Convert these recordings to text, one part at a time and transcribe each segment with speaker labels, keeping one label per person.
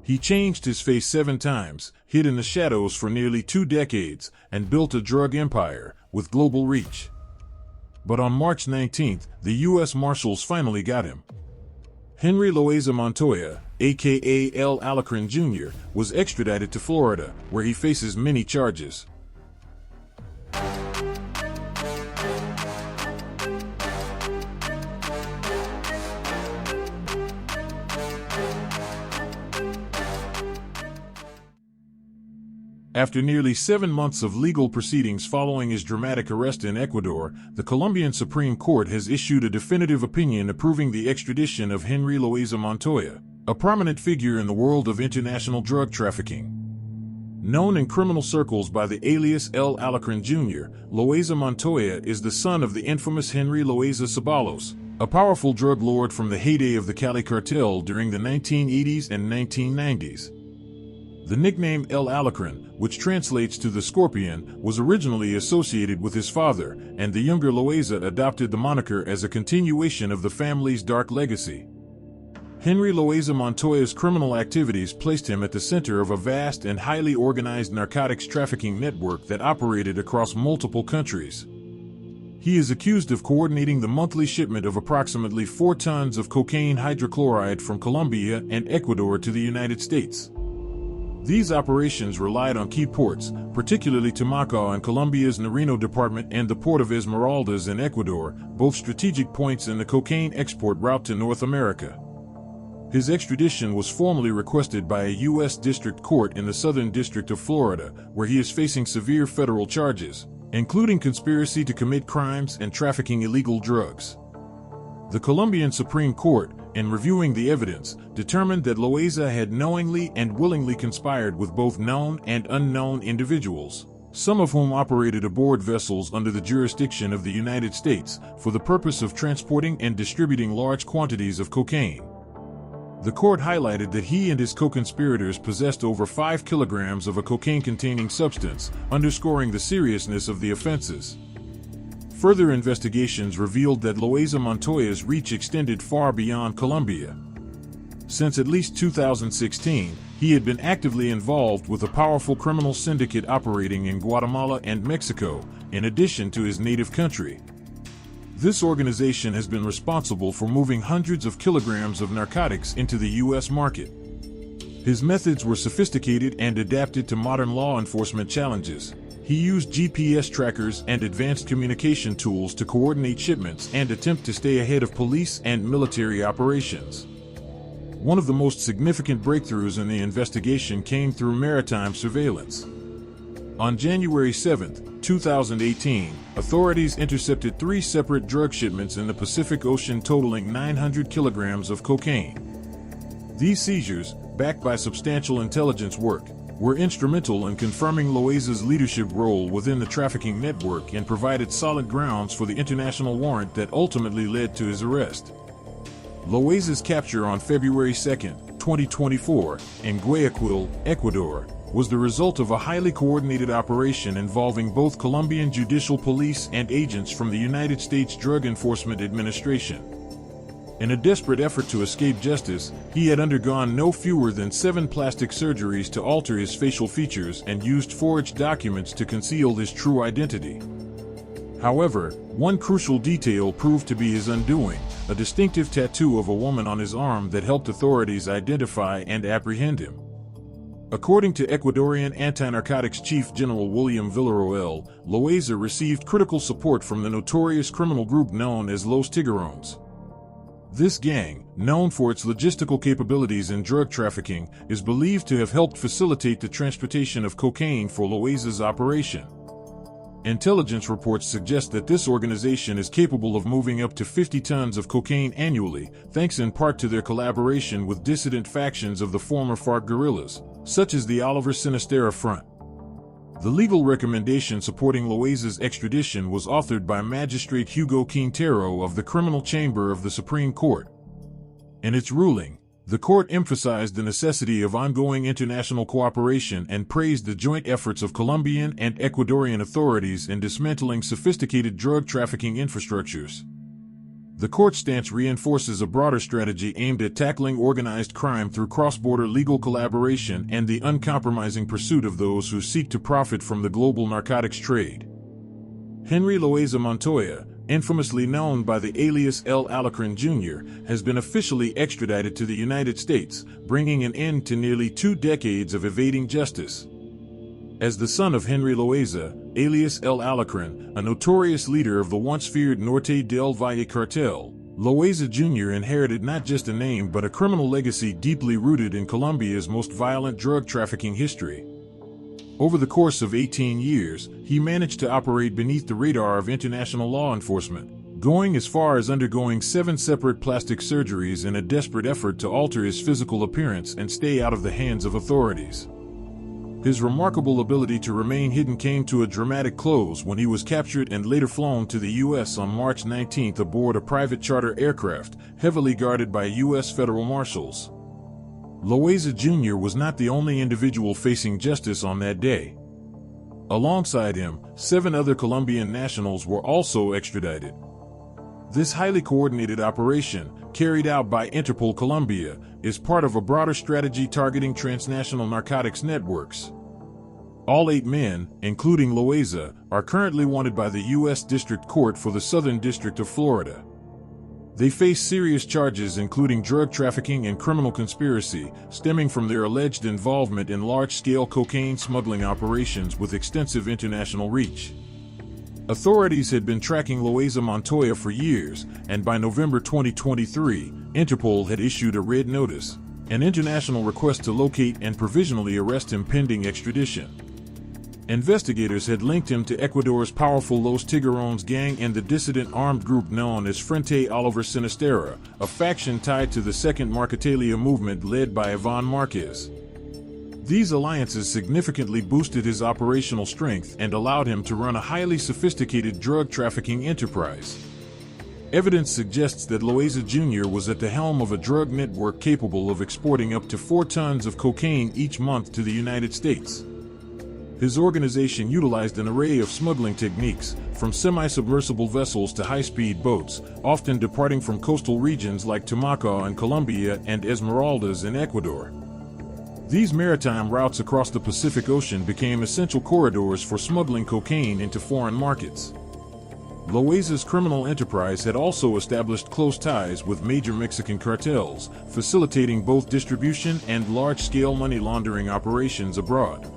Speaker 1: He changed his face 7 times, hid in the shadows for nearly 2 decades, and built a drug empire with global reach. But on March 19th, the U.S. Marshals finally got him. Henry Loaiza Montoya, aka Alacrán Jr., was extradited to Florida, where he faces many charges. After nearly 7 months of legal proceedings following his dramatic arrest in Ecuador, the Colombian Supreme Court has issued a definitive opinion approving the extradition of Henry Loaiza Montoya, a prominent figure in the world of international drug trafficking. Known in criminal circles by the alias El Alacrán Jr., Loaiza Montoya is the son of the infamous Henry Loaiza Ceballos, a powerful drug lord from the heyday of the Cali cartel during the 1980s and 1990s. The nickname El Alacrán, which translates to the Scorpion, was originally associated with his father, and the younger Loaiza adopted the moniker as a continuation of the family's dark legacy. Henry Loaiza Montoya's criminal activities placed him at the center of a vast and highly organized narcotics trafficking network that operated across multiple countries. He is accused of coordinating the monthly shipment of approximately 4 tons of cocaine hydrochloride from Colombia and Ecuador to the United States. These operations relied on key ports, particularly Tumaco in Colombia's Nariño department and the port of Esmeraldas in Ecuador, both strategic points in the cocaine export route to North America. His extradition was formally requested by a U.S. District Court in the Southern District of Florida, where he is facing severe federal charges, including conspiracy to commit crimes and trafficking illegal drugs. The Colombian Supreme Court, in reviewing the evidence, determined that Loaiza had knowingly and willingly conspired with both known and unknown individuals, some of whom operated aboard vessels under the jurisdiction of the United States, for the purpose of transporting and distributing large quantities of cocaine. The court highlighted that he and his co-conspirators possessed over 5 kilograms of a cocaine-containing substance, underscoring the seriousness of the offenses. Further investigations revealed that Loaiza Montoya's reach extended far beyond Colombia. Since at least 2016, he had been actively involved with a powerful criminal syndicate operating in Guatemala and Mexico, in addition to his native country. This organization has been responsible for moving hundreds of kilograms of narcotics into the U.S. market. His methods were sophisticated and adapted to modern law enforcement challenges. He used GPS trackers and advanced communication tools to coordinate shipments and attempt to stay ahead of police and military operations. One of the most significant breakthroughs in the investigation came through maritime surveillance. On January 7, 2018, authorities intercepted 3 separate drug shipments in the Pacific Ocean totaling 900 kilograms of cocaine. These seizures, backed by substantial intelligence work, were instrumental in confirming Loaiza's leadership role within the trafficking network and provided solid grounds for the international warrant that ultimately led to his arrest. Loaiza's capture on February 2, 2024, in Guayaquil, Ecuador, was the result of a highly coordinated operation involving both Colombian judicial police and agents from the United States Drug Enforcement Administration. In a desperate effort to escape justice, he had undergone no fewer than 7 plastic surgeries to alter his facial features and used forged documents to conceal his true identity. However, one crucial detail proved to be his undoing: a distinctive tattoo of a woman on his arm that helped authorities identify and apprehend him. According to Ecuadorian anti-narcotics chief General William Villarroel, Loaiza received critical support from the notorious criminal group known as Los Tiburones. This gang, known for its logistical capabilities in drug trafficking, is believed to have helped facilitate the transportation of cocaine for Loaiza's operation. Intelligence reports suggest that this organization is capable of moving up to 50 tons of cocaine annually, thanks in part to their collaboration with dissident factions of the former FARC guerrillas, such as the Oliver Sinisterra Front. The legal recommendation supporting Loaiza's extradition was authored by Magistrate Hugo Quintero of the Criminal Chamber of the Supreme Court. In its ruling, the court emphasized the necessity of ongoing international cooperation and praised the joint efforts of Colombian and Ecuadorian authorities in dismantling sophisticated drug trafficking infrastructures. The court stance reinforces a broader strategy aimed at tackling organized crime through cross-border legal collaboration and the uncompromising pursuit of those who seek to profit from the global narcotics trade. Henry Loaiza Montoya, infamously known by the alias Alacrán Jr., has been officially extradited to the United States, bringing an end to nearly 2 decades of evading justice. As the son of Henry Loaiza, alias Alacrán, a notorious leader of the once-feared Norte del Valle cartel, Loaiza Jr. inherited not just a name but a criminal legacy deeply rooted in Colombia's most violent drug trafficking history. Over the course of 18 years, he managed to operate beneath the radar of international law enforcement, going as far as undergoing 7 separate plastic surgeries in a desperate effort to alter his physical appearance and stay out of the hands of authorities. His remarkable ability to remain hidden came to a dramatic close when he was captured and later flown to the U.S. on March 19 aboard a private charter aircraft, heavily guarded by U.S. federal marshals. Loaiza Jr. was not the only individual facing justice on that day. Alongside him, 7 other Colombian nationals were also extradited. This highly coordinated operation, carried out by Interpol Colombia, is part of a broader strategy targeting transnational narcotics networks. All 8 men, including Loaiza, are currently wanted by the U.S. District Court for the Southern District of Florida. They face serious charges including drug trafficking and criminal conspiracy, stemming from their alleged involvement in large-scale cocaine smuggling operations with extensive international reach. Authorities had been tracking Loaiza Montoya for years, and by November 2023, Interpol had issued a red notice, an international request to locate and provisionally arrest him pending extradition. Investigators had linked him to Ecuador's powerful Los Tiburones gang and the dissident armed group known as Frente Oliver Sinistera, a faction tied to the Second Marquetalia movement led by Iván Márquez. These alliances significantly boosted his operational strength and allowed him to run a highly sophisticated drug trafficking enterprise. Evidence suggests that Loaiza Jr. was at the helm of a drug network capable of exporting up to 4 tons of cocaine each month to the United States. His organization utilized an array of smuggling techniques, from semi-submersible vessels to high-speed boats, often departing from coastal regions like Tumaco in Colombia and Esmeraldas in Ecuador. These maritime routes across the Pacific Ocean became essential corridors for smuggling cocaine into foreign markets. Loaiza's criminal enterprise had also established close ties with major Mexican cartels, facilitating both distribution and large-scale money laundering operations abroad.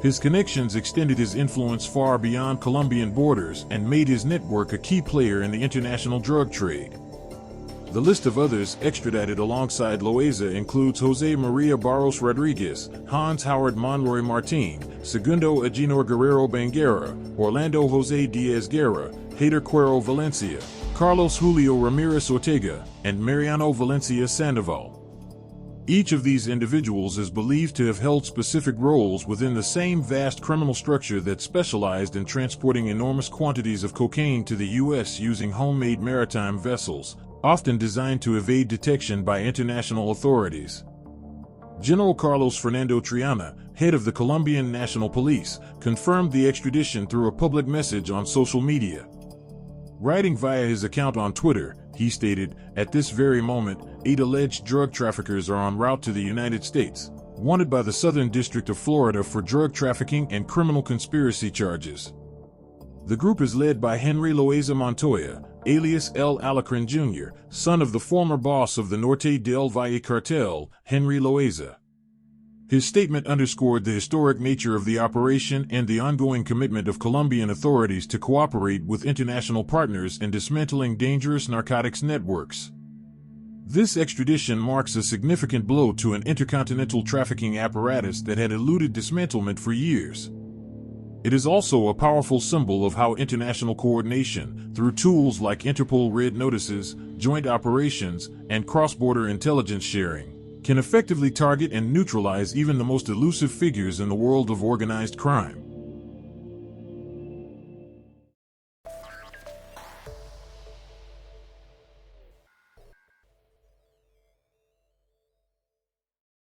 Speaker 1: His connections extended his influence far beyond Colombian borders and made his network a key player in the international drug trade. The list of others extradited alongside Loaiza includes José María Barros Rodríguez, Hans Howard Monroy Martín, Segundo Agenor Guerrero Banguera, Orlando José Díaz Guerra, Heitor Cuero Valencia, Carlos Julio Ramirez Ortega, and Mariano Valencia Sandoval. Each of these individuals is believed to have held specific roles within the same vast criminal structure that specialized in transporting enormous quantities of cocaine to the U.S. using homemade maritime vessels, often designed to evade detection by international authorities. General Carlos Fernando Triana, head of the Colombian National Police, confirmed the extradition through a public message on social media. Writing via his account on Twitter, he stated, "At this very moment, 8 alleged drug traffickers are en route to the United States, wanted by the Southern District of Florida for drug trafficking and criminal conspiracy charges." The group is led by Henry Loaiza Montoya, alias Alacrán Jr., son of the former boss of the Norte del Valle cartel, Henry Loaiza. His statement underscored the historic nature of the operation and the ongoing commitment of Colombian authorities to cooperate with international partners in dismantling dangerous narcotics networks. This extradition marks a significant blow to an intercontinental trafficking apparatus that had eluded dismantlement for years. It is also a powerful symbol of how international coordination, through tools like Interpol Red Notices, joint operations, and cross-border intelligence sharing, can effectively target and neutralize even the most elusive figures in the world of organized crime.